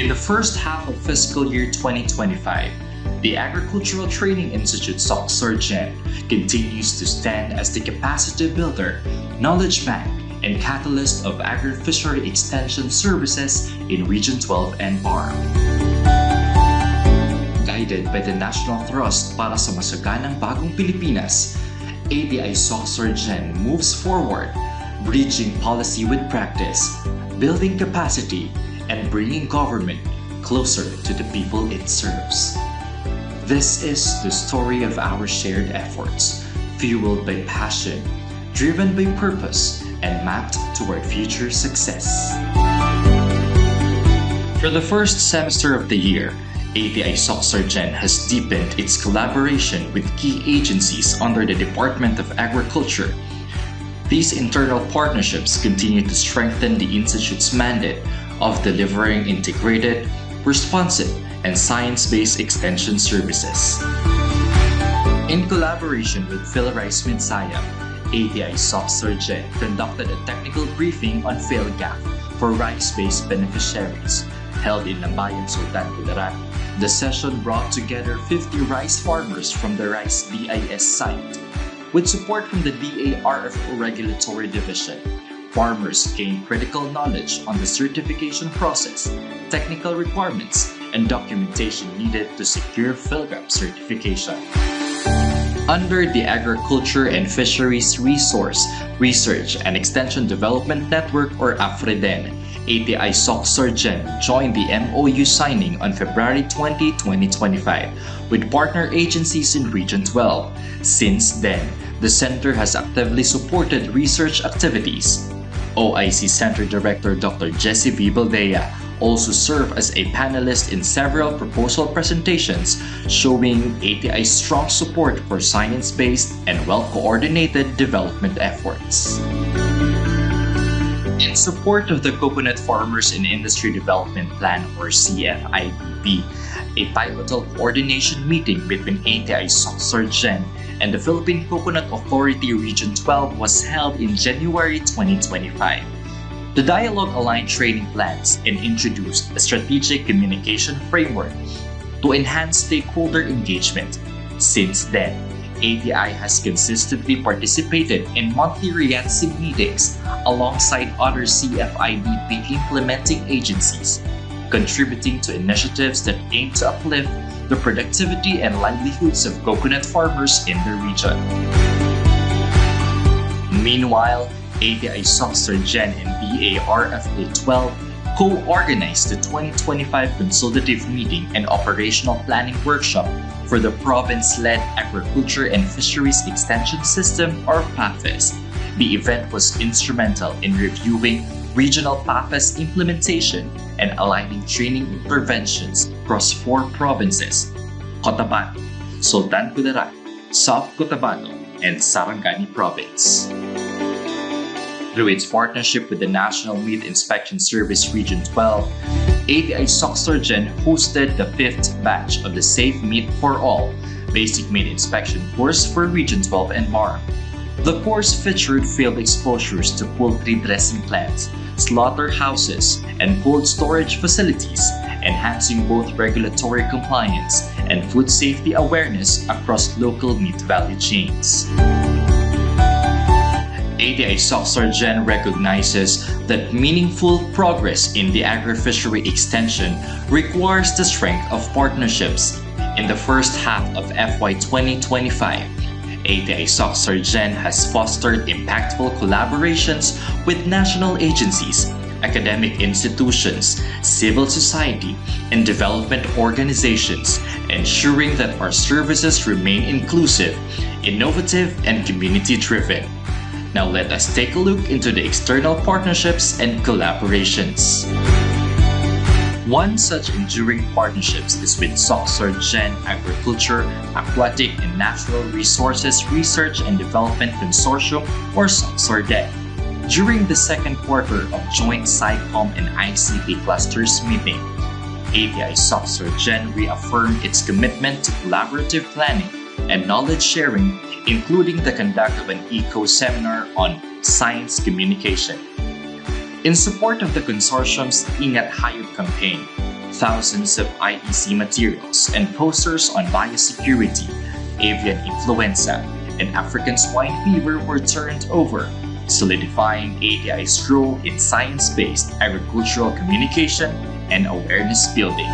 In the first half of fiscal year 2025, the Agricultural Training Institute XII continues to stand as the capacity builder, knowledge bank, and catalyst of agri-fishery extension services in Region 12 and BARM. Guided by the national thrust para sa masaganang bagong Pilipinas, ATI-RTC moves forward, bridging policy with practice, building capacity, and bringing government closer to the people it serves. This is the story of our shared efforts, fueled by passion, driven by purpose, and mapped toward future success. For the first semester of the year, ATI-RTC has deepened its collaboration with key agencies under the Department of Agriculture. These internal partnerships continue to strengthen the Institute's mandate of delivering integrated, responsive, and science-based extension services. In collaboration with PhilRice Midsayap, ATI-RTC conducted a technical briefing on PhilGAF for rice-based beneficiaries held in Lambayan, Sultan Kudarat. The session brought together 50 rice farmers from the Rice BIS site. With support from the DA-RFO Regulatory Division, farmers gained critical knowledge on the certification process, technical requirements, and documentation needed to secure PhilGAF certification. Under the Agriculture and Fisheries Resource, Research and Extension Development Network or AFREDEN, ATI-RTC joined the MOU signing on February 20, 2025 with partner agencies in Region 12. Since then, the Center has actively supported research activities. OIC Center Director Dr. Jessie V. Baldea also served as a panelist in several proposal presentations showing ATI's strong support for science-based and well-coordinated development efforts. In support of the Coconut Farmers and Industry Development Plan or CFIDP, a pivotal coordination meeting between ATI-RTC and the Philippine Coconut Authority Region 12 was held in January 2025. The dialogue aligned training plans and introduced a strategic communication framework to enhance stakeholder engagement. Since then, ATI has consistently participated in monthly RIATSIG meetings alongside other CFIDP implementing agencies, contributing to initiatives that aim to uplift the productivity and livelihoods of coconut farmers in the region. Meanwhile, ATI-RTC and DA-RFO 12 co-organized the 2025 Consultative Meeting and Operational Planning Workshop for the Province-led Agriculture and Fisheries Extension System or PAFIS. The event was instrumental in reviewing regional PAFIS implementation and aligning training interventions across 4 provinces: Cotabato, Sultan Kudarat, South Cotabato, and Sarangani Province. Through its partnership with the National Meat Inspection Service Region 12, ATI-RTC hosted the 5th batch of the Safe Meat for All Basic Meat Inspection course for Region 12 and BARM. The course featured field exposures to poultry dressing plants, slaughterhouses, and cold storage facilities, enhancing both regulatory compliance and food safety awareness across local meat value chains. ATI-RTC recognizes that meaningful progress in the agri-fishery extension requires the strength of partnerships. In the first half of FY 2025, ATI-RTC has fostered impactful collaborations with national agencies, academic institutions, civil society, and development organizations, ensuring that our services remain inclusive, innovative, and community-driven. Now let us take a look into the external partnerships and collaborations. One such enduring partnerships is with XII Agriculture, Aquatic and Natural Resources Research and Development Consortium or XID. During the second quarter of joint SciComm and ICT clusters meeting, ATI-RTC reaffirmed its commitment to collaborative planning and knowledge sharing, including the conduct of an eco-seminar on science communication. In support of the consortium's Ingat Hayop campaign, Thousands of IEC materials and posters on biosecurity, avian influenza, and African swine fever were turned over, solidifying ATI's role in science-based agricultural communication and awareness building.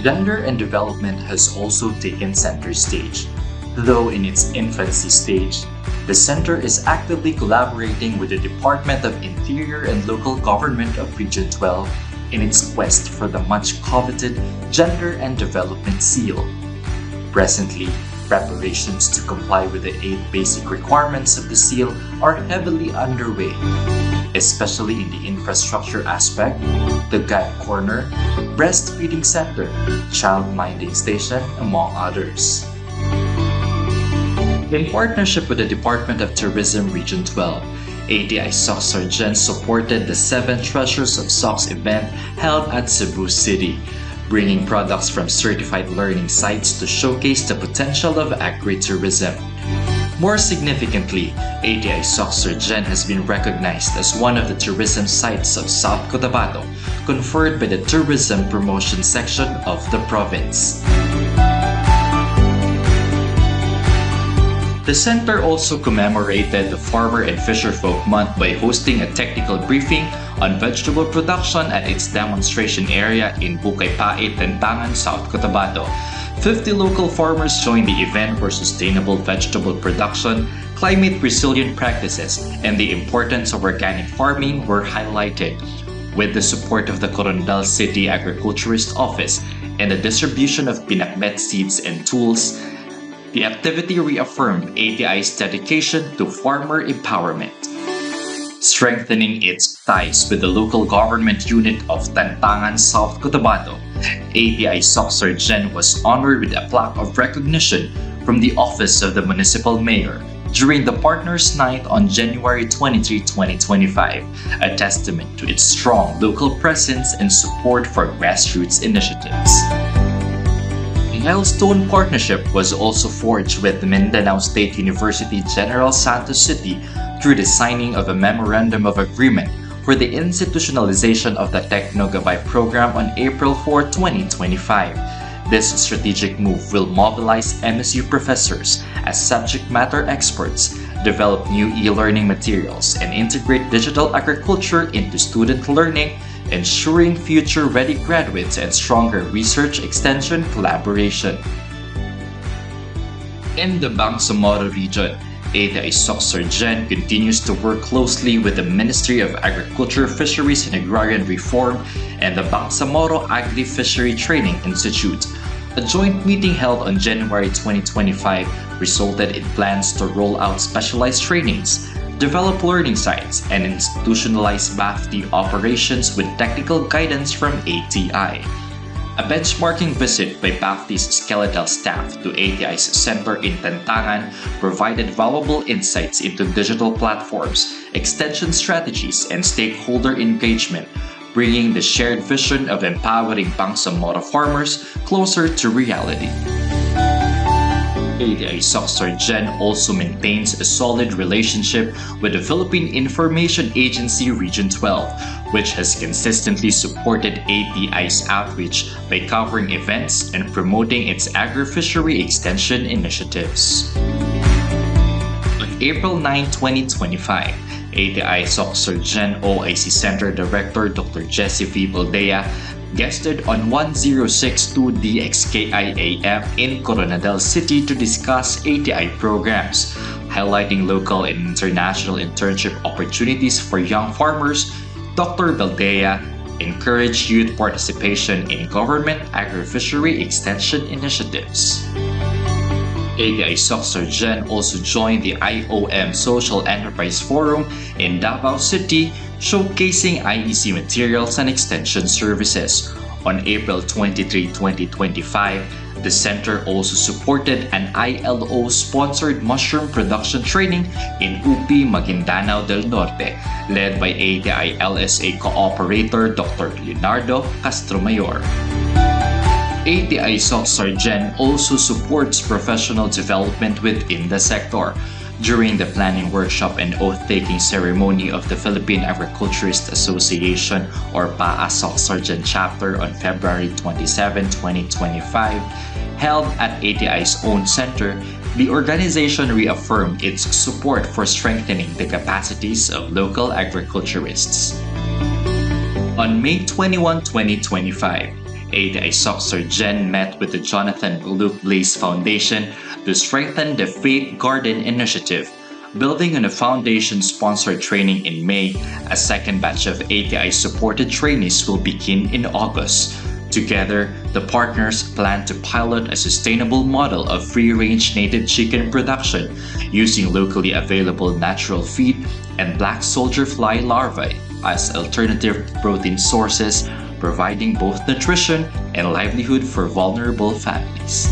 Gender and development has also taken center stage. Though in its infancy stage, the Center is actively collaborating with the Department of Interior and Local Government of Region 12 in its quest for the much-coveted Gender and Development Seal. Presently, preparations to comply with the 8 basic requirements of the seal are heavily underway, especially in the infrastructure aspect, the guide corner, breastfeeding center, child minding station, among others. In partnership with the Department of Tourism Region 12, ATI XII supported the 7 Treasures of SOX event held at Cebu City, bringing products from certified learning sites to showcase the potential of agritourism. More significantly, ATI XII has been recognized as one of the tourism sites of South Cotabato, conferred by the Tourism Promotion Section of the province. The center also commemorated the Farmer and Fisherfolk Month by hosting a technical briefing on vegetable production at its demonstration area in Bukaypait, Tentangan, South Cotabato. 50 local farmers joined the event where sustainable vegetable production, climate-resilient practices, and the importance of organic farming were highlighted. With the support of the Corondel City Agriculturist Office and the distribution of pinakbet seeds and tools, the activity reaffirmed ATI's dedication to farmer empowerment. Strengthening its ties with the local government unit of Tentangan, South Cotabato, ATI XII was honored with a plaque of recognition from the Office of the Municipal Mayor during the Partners' Night on January 23, 2025, a testament to its strong local presence and support for grassroots initiatives. A milestone partnership was also forged with the Mindanao State University General Santos City through the signing of a Memorandum of Agreement for the institutionalization of the Techno-Gabay program on April 4, 2025. This strategic move will mobilize MSU professors as subject matter experts, develop new e-learning materials, and integrate digital agriculture into student learning, ensuring future-ready graduates and stronger research extension collaboration. In the Bangsamoro region, ATI XII continues to work closely with the Ministry of Agriculture, Fisheries and Agrarian Reform and the Bangsamoro Agri-Fishery Training Institute. A joint meeting held on January 2025 resulted in plans to roll out specialized trainings, develop learning sites, and institutionalize BAFTI operations with technical guidance from ATI. A benchmarking visit by BAFTI's skeletal staff to ATI's center in Tentangan provided valuable insights into digital platforms, extension strategies, and stakeholder engagement, bringing the shared vision of empowering Bangsamoro farmers closer to reality. ATI XII also maintains a solid relationship with the Philippine Information Agency Region 12, which has consistently supported ATI's outreach by covering events and promoting its agri-fishery extension initiatives. On April 9, 2025, ATI XII OIC Center Director Dr. Jessie V. Baldea guested on 1062 DXKI-AM in Coronadal City to discuss ATI programs, highlighting local and international internship opportunities for young farmers. Dr. Baldea encouraged youth participation in government agri-fishery extension initiatives. ATI XII also joined the IOM Social Enterprise Forum in Davao City, showcasing IEC materials and extension services. On April 23, 2025, the center also supported an ILO-sponsored mushroom production training in UP Maguindanao del Norte, led by ATI LSA cooperator Dr. Leonardo Castromayor. ATI XII also supports professional development within the sector. During the planning workshop and oath-taking ceremony of the Philippine Agriculturist Association or PAA Surgeon Chapter on February 27, 2025, held at ATI's own center, the organization reaffirmed its support for strengthening the capacities of local agriculturists. On May 21, 2025, ATI Surgeon met with the Jonathan Luke Blaze Foundation to strengthen the Faith Garden Initiative. Building on a foundation-sponsored training in May, a second batch of ATI-supported trainees will begin in August. Together, the partners plan to pilot a sustainable model of free-range native chicken production using locally available natural feed and black soldier fly larvae as alternative protein sources, providing both nutrition and livelihood for vulnerable families.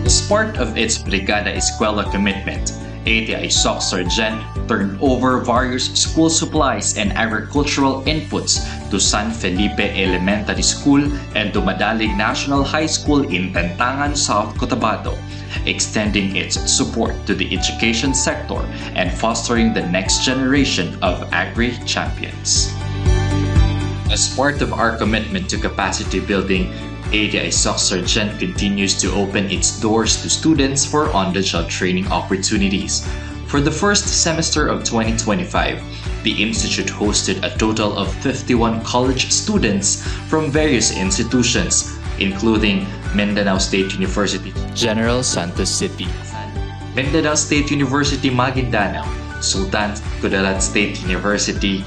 As part of its Brigada Escuela commitment, ATI Surgeon turned over various school supplies and agricultural inputs to San Felipe Elementary School and Dumadalig National High School in Tentangan, South Cotabato, extending its support to the education sector and fostering the next generation of agri-champions. As part of our commitment to capacity building, ATI Surgeon continues to open its doors to students for on-the-job training opportunities. For the first semester of 2025, the Institute hosted a total of 51 college students from various institutions, including Mindanao State University, General Santos City, Mindanao State University Maguindanao, Sultan Kudarat State University,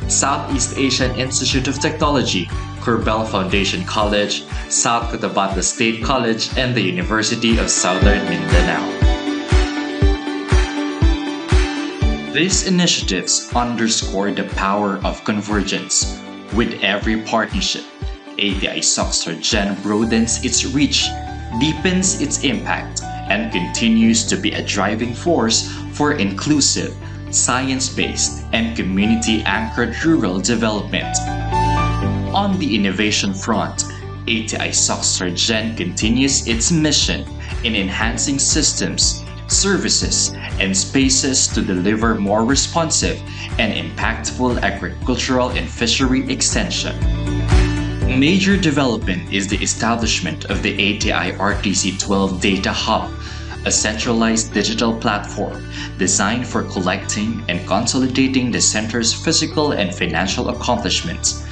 Southeast Asian Institute of Technology, Curbel Foundation College, South Cotabato State College, and the University of Southern Mindanao. These initiatives underscore the power of convergence. With every partnership, ATI Surgeon broadens its reach, deepens its impact, and continues to be a driving force for inclusive, science-based, and community-anchored rural development. On the innovation front, ATI Surgeon continues its mission in enhancing systems, services, and spaces to deliver more responsive and impactful agricultural and fishery extension. A major development is the establishment of the ATI-RTC 12 Data Hub, a centralized digital platform designed for collecting and consolidating the center's physical and financial accomplishments.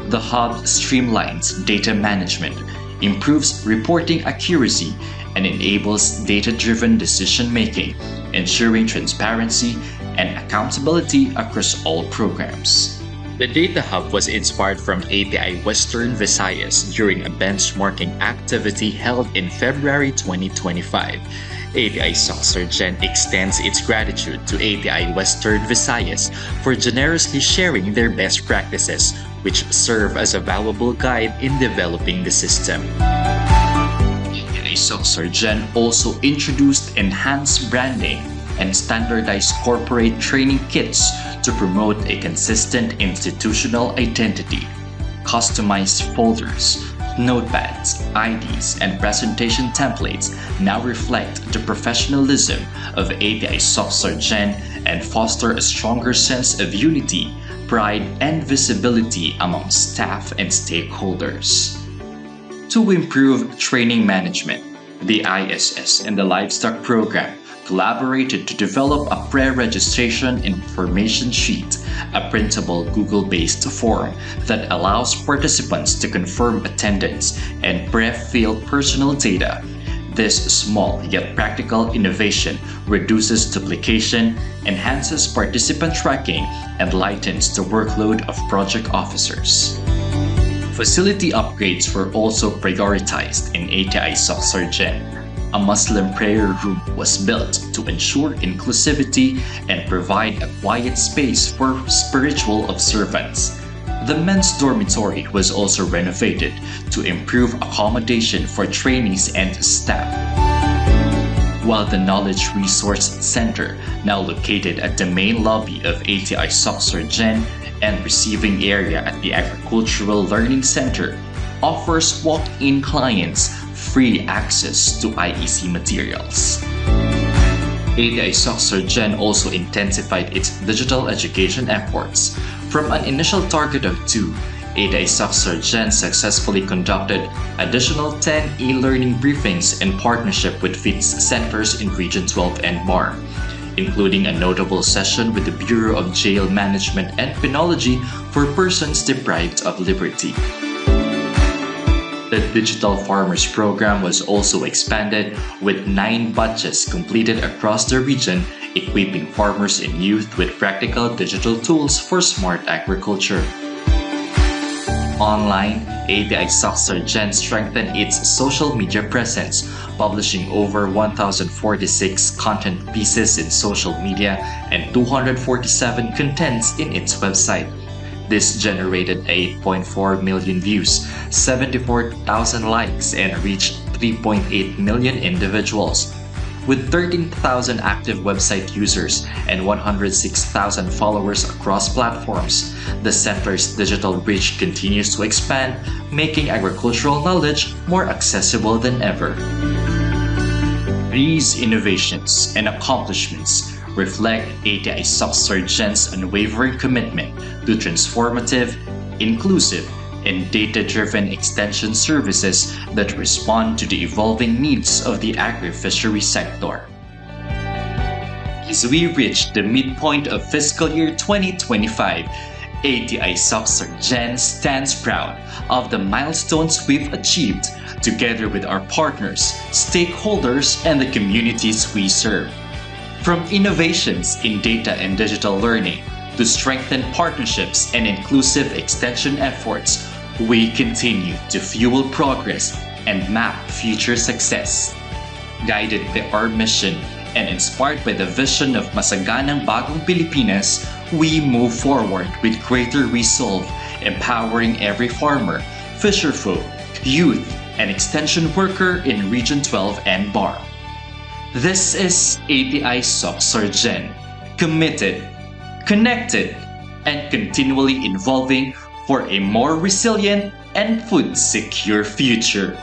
The hub streamlines data management, improves reporting accuracy, and enables data-driven decision-making, ensuring transparency and accountability across all programs. The Data Hub was inspired from ATI Western Visayas during a benchmarking activity held in February 2025. ATI Surgeon extends its gratitude to ATI Western Visayas for generously sharing their best practices, which serve as a valuable guide in developing the system. ATI Surgeon also introduced enhanced branding and standardized corporate training kits to promote a consistent institutional identity. Customized folders, notepads, IDs, and presentation templates now reflect the professionalism of ATI Surgeon and foster a stronger sense of unity, pride, and visibility among staff and stakeholders. To improve training management, the ISS and the Livestock Program collaborated to develop a pre-registration information sheet, a printable Google-based form that allows participants to confirm attendance and pre-fill personal data. This small yet practical innovation reduces duplication, enhances participant tracking, and lightens the workload of project officers. Facility upgrades were also prioritized in ATI Surgeon. A Muslim prayer room was built to ensure inclusivity and provide a quiet space for spiritual observance. The men's dormitory was also renovated to improve accommodation for trainees and staff. While the Knowledge Resource Center, now located at the main lobby of ATI Surgeon and receiving area at the Agricultural Learning Center, offers walk-in clients free access to IEC materials. ATI Gen also intensified its digital education efforts. From an initial target of 2, ATI Gen successfully conducted additional 10 e-learning briefings in partnership with FITS centers in Region 12 and BAR, including a notable session with the Bureau of Jail Management and Penology for persons deprived of liberty. The Digital Farmers Program was also expanded, with 9 batches completed across the region, equipping farmers and youth with practical digital tools for smart agriculture. Online, ATI Gen strengthened its social media presence, publishing over 1,046 content pieces in social media and 247 contents in its website. This generated 8.4 million views, 74,000 likes, and reached 3.8 million individuals. With 13,000 active website users and 106,000 followers across platforms, the center's digital reach continues to expand, making agricultural knowledge more accessible than ever. These innovations and accomplishments reflect ATI Gen's unwavering commitment to transformative, inclusive, and data-driven extension services that respond to the evolving needs of the agri-fishery sector. As we reach the midpoint of fiscal year 2025, ATI Gen stands proud of the milestones we've achieved together with our partners, stakeholders, and the communities we serve. From innovations in data and digital learning to strengthened partnerships and inclusive extension efforts, we continue to fuel progress and map future success. Guided by our mission and inspired by the vision of Masaganang Bagong Pilipinas, we move forward with greater resolve, empowering every farmer, fisherfolk, youth, and extension worker in Region 12 and BAR. This is ATI Gen, committed, connected, and continually evolving for a more resilient and food-secure future.